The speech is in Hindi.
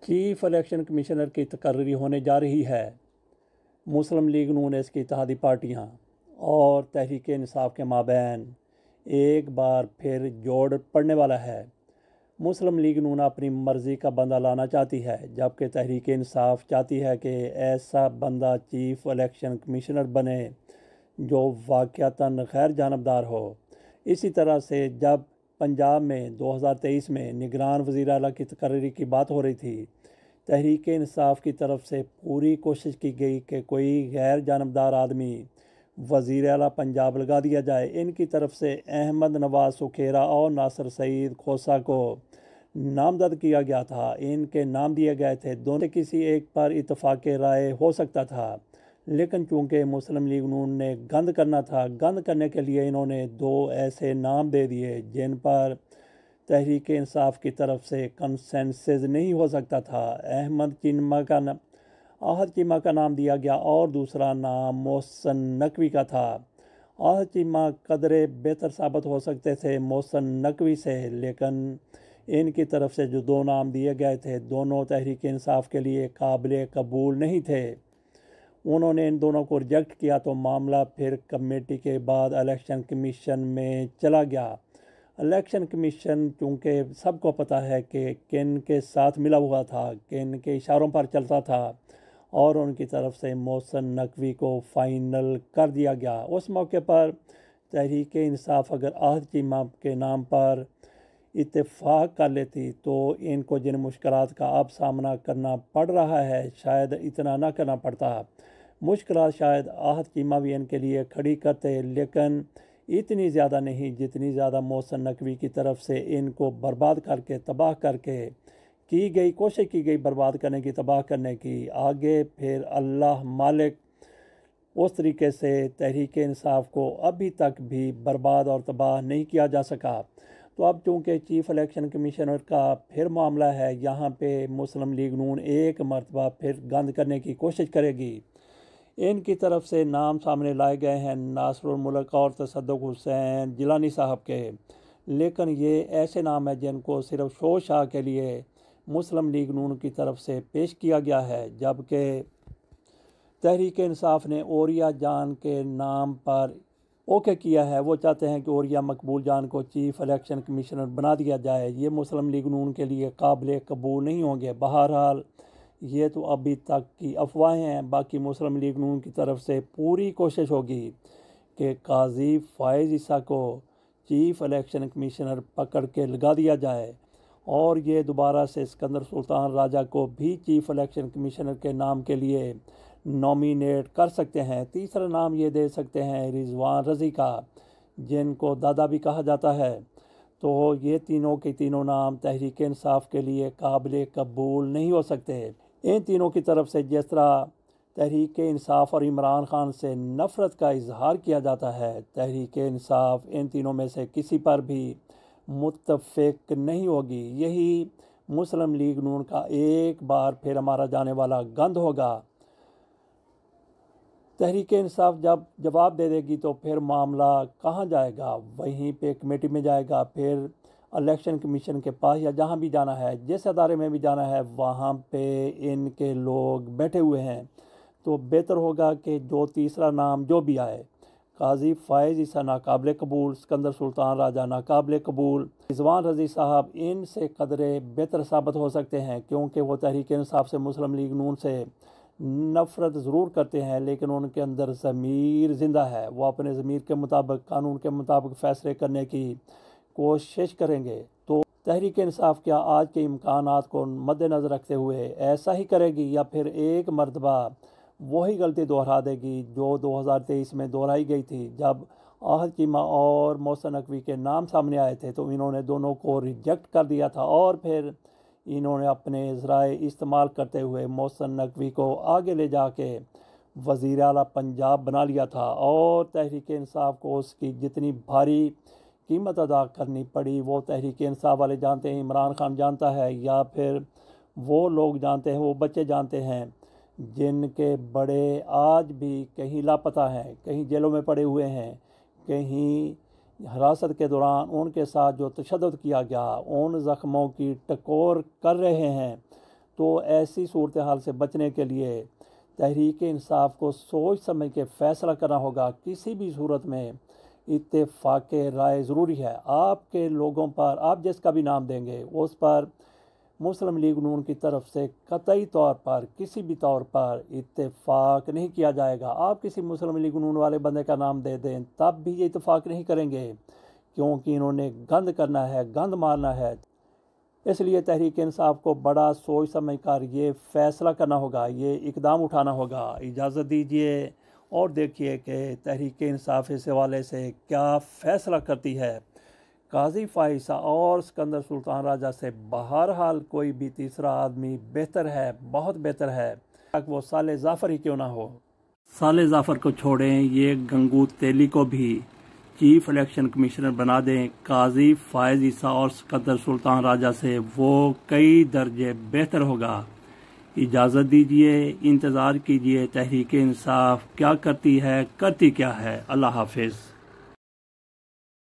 चीफ इलेक्शन कमिश्नर की तकर्री होने जा रही है। मुस्लिम लीग नून इसकी इत्तेहादी पार्टियां और तहरीक इंसाफ के माबैन एक बार फिर जोड़ पड़ने वाला है। मुस्लिम लीग नून अपनी मर्ज़ी का बंदा लाना चाहती है, जबकि तहरीक इंसाफ चाहती है कि ऐसा बंदा चीफ इलेक्शन कमिश्नर बने जो वाक़यातन गैर जानबदार हो। इसी तरह से जब पंजाब में 2023 में निगरान वज़ीर आला की तकर्री की बात हो रही थी, तहरीक इंसाफ की तरफ से पूरी कोशिश की गई कि कोई गैर जानबदार आदमी वज़ीर आला पंजाब लगा दिया जाए। इनकी तरफ से अहमद नवाज सुखेरा और नासिर सईद खोसा को नामजद किया गया था। इनके नाम दिए गए थे, दोनों किसी एक पर इत्तफाक राय हो सकता था, लेकिन चूंकि मुस्लिम लीग नून ने गंद करना था, गंद करने के लिए इन्होंने दो ऐसे नाम दे दिए जिन पर तहरीक इंसाफ की तरफ से कंसेंसस नहीं हो सकता था। अहमद चीमा का नाम दिया गया और दूसरा नाम मोहसन नकवी का था। आहद चीमा कदरे बेहतर साबित हो सकते थे मोहसन नकवी से, लेकिन इनकी तरफ से जो दो नाम दिए गए थे दोनों तहरीक इंसाफ के लिए काबिल कबूल नहीं थे। उन्होंने इन दोनों को रिजेक्ट किया तो मामला फिर कमेटी के बाद इलेक्शन कमीशन में चला गया। इलेक्शन कमीशन चूँकि सबको पता है कि किन के साथ मिला हुआ था, किन के इशारों पर चलता था, और उनकी तरफ से मोहसन नकवी को फाइनल कर दिया गया। उस मौके पर तहरीक इंसाफ अगर आहद चीमा के नाम पर इत्तेफाक कर लेती तो इनको जिन मुश्किलात का अब सामना करना पड़ रहा है शायद इतना ना करना पड़ता। मुश्किलात शायद आहद चीमा भी इनके लिए खड़ी करते, लेकिन इतनी ज़्यादा नहीं जितनी ज़्यादा मोहसन नकवी की तरफ से इनको बर्बाद करके तबाह करके की गई कोशिश की गई बर्बाद करने की, तबाह करने की। आगे फिर अल्लाह मालिक उस तरीके से तहरीक इंसाफ को अभी तक भी बर्बाद और तबाह नहीं किया जा सका। तो अब चूँकि चीफ इलेक्शन कमिश्नर का फिर मामला है, यहाँ पे मुस्लिम लीग नून एक मरतबा फिर गंद करने की कोशिश करेगी। इनकी तरफ से नाम सामने लाए गए हैं नासरुल मुल्क और तसद्दुक हुसैन जिलानी साहब के, लेकिन ये ऐसे नाम हैं जिनको सिर्फ शो शाह के लिए मुस्लिम लीग नून की तरफ से पेश किया गया है, जबकि तहरीक इंसाफ ने ओरिया जान के नाम पर ओके किया है। वो चाहते हैं कि ओरिया मकबूल जान को चीफ इलेक्शन कमिश्नर बना दिया जाए। ये मुस्लिम लीग नून के लिए काबिल कबूल नहीं होंगे। बहरहाल ये तो अभी तक की अफवाहें हैं। बाकी मुस्लिम लीग नून की तरफ से पूरी कोशिश होगी कि काजी फायज़ ईसा को चीफ इलेक्शन कमिश्नर पकड़ के लगा दिया जाए और ये दोबारा से सिकंदर सुल्तान राजा को भी चीफ इलेक्शन कमिश्नर के नाम के लिए नॉमिनेट कर सकते हैं। तीसरा नाम ये दे सकते हैं रिजवान रज़ी का, जिनको दादा भी कहा जाता है। तो ये तीनों के तीनों नाम तहरीक इंसाफ के लिए काबिल कबूल नहीं हो सकते। इन तीनों की तरफ से जिस तरह तहरीक इंसाफ और इमरान खान से नफ़रत का इजहार किया जाता है, तहरीक इंसाफ इन तीनों में से किसी पर भी मुत्तफ़िक नहीं होगी। यही मुस्लिम लीग नून का एक बार फिर हमारा जाने वाला गंद होगा। तहरीक इंसाफ जब जवाब दे देगी तो फिर मामला कहाँ जाएगा? वहीं पे कमेटी में जाएगा, फिर इलेक्शन कमीशन के पास, या जहाँ भी जाना है, जिस अदारे में भी जाना है वहाँ पे इनके लोग बैठे हुए हैं। तो बेहतर होगा कि जो तीसरा नाम जो भी आए, काजी फायज़ ईसा नाकाबिल कबूल, सिकंदर सुल्तान राजा नाकाबिल कबूल, रिजवान रज़ी साहब इनसे कदरे बेहतर साबित हो सकते हैं, क्योंकि वो तहरीक इंसाफ से मुस्लिम लीग नून से नफ़रत ज़रूर करते हैं, लेकिन उनके अंदर ज़मीर ज़िंदा है। वो अपने ज़मीर के मुताबिक, कानून के मुताबिक फ़ैसले करने की कोशिश करेंगे। तो तहरीक इंसाफ क्या आज के इम्कानात को मद्देनज़र रखते हुए ऐसा ही करेगी, या फिर एक मरतबा वही गलती दोहरा देगी जो 2023 में दोहराई गई थी, जब आहद चीमा और मोहसन नकवी के नाम सामने आए थे तो इन्होंने दोनों को रिजेक्ट कर दिया था और फिर इन्होंने अपने ज़राए इस्तेमाल करते हुए मोहसन नकवी को आगे ले जाके वज़ीर आला पंजाब बना लिया था, और तहरीक इंसाफ को उसकी जितनी भारी कीमत अदा करनी पड़ी वो तहरीक इंसाफ वाले जानते हैं, इमरान खान जानता है, या फिर वो लोग जानते हैं, वो बच्चे जानते हैं जिनके बड़े आज भी कहीं लापता हैं, कहीं जेलों में पड़े हुए हैं, कहीं हिरासत के दौरान उनके साथ जो तशद्दुद किया गया उन ज़ख्मों की टकोर कर रहे हैं। तो ऐसी सूरत हाल से बचने के लिए तहरीक इंसाफ को सोच समझ के फ़ैसला करना होगा। किसी भी सूरत में इत्तेफाक राय ज़रूरी है। आपके लोगों पर आप जिसका भी नाम देंगे उस पर मुस्लिम लीग नून की तरफ से कतई तौर पर किसी भी तौर पर इत्तेफाक नहीं किया जाएगा। आप किसी मुस्लिम लीग नून वाले बंदे का नाम दे दें तब भी ये इत्तेफाक नहीं करेंगे, क्योंकि इन्होंने गंद करना है, गंद मारना है। इसलिए तहरीक इंसाफ को बड़ा सोच समझ कर ये फ़ैसला करना होगा, ये इकदाम उठाना होगा। इजाज़त दीजिए और देखिए कि तहरीक इंसाफ इस हवाले से क्या फ़ैसला करती है। काजी फ़ाइज़ और सिकंदर सुल्तान राजा से बहरहाल कोई भी तीसरा आदमी बेहतर है, बहुत बेहतर है, वो साले जाफ़र ही क्यों ना हो। साले जाफ़र को छोड़ें, ये गंगू तेली को भी चीफ इलेक्शन कमिश्नर बना दें। काजी फ़ाइज़ ईसा और सिकंदर सुल्तान राजा से वो कई दर्जे बेहतर होगा। इजाज़त दीजिए, इंतज़ार कीजिए तहरीक इंसाफ क्या करती है, करती क्या है। अल्लाह हाफिज़।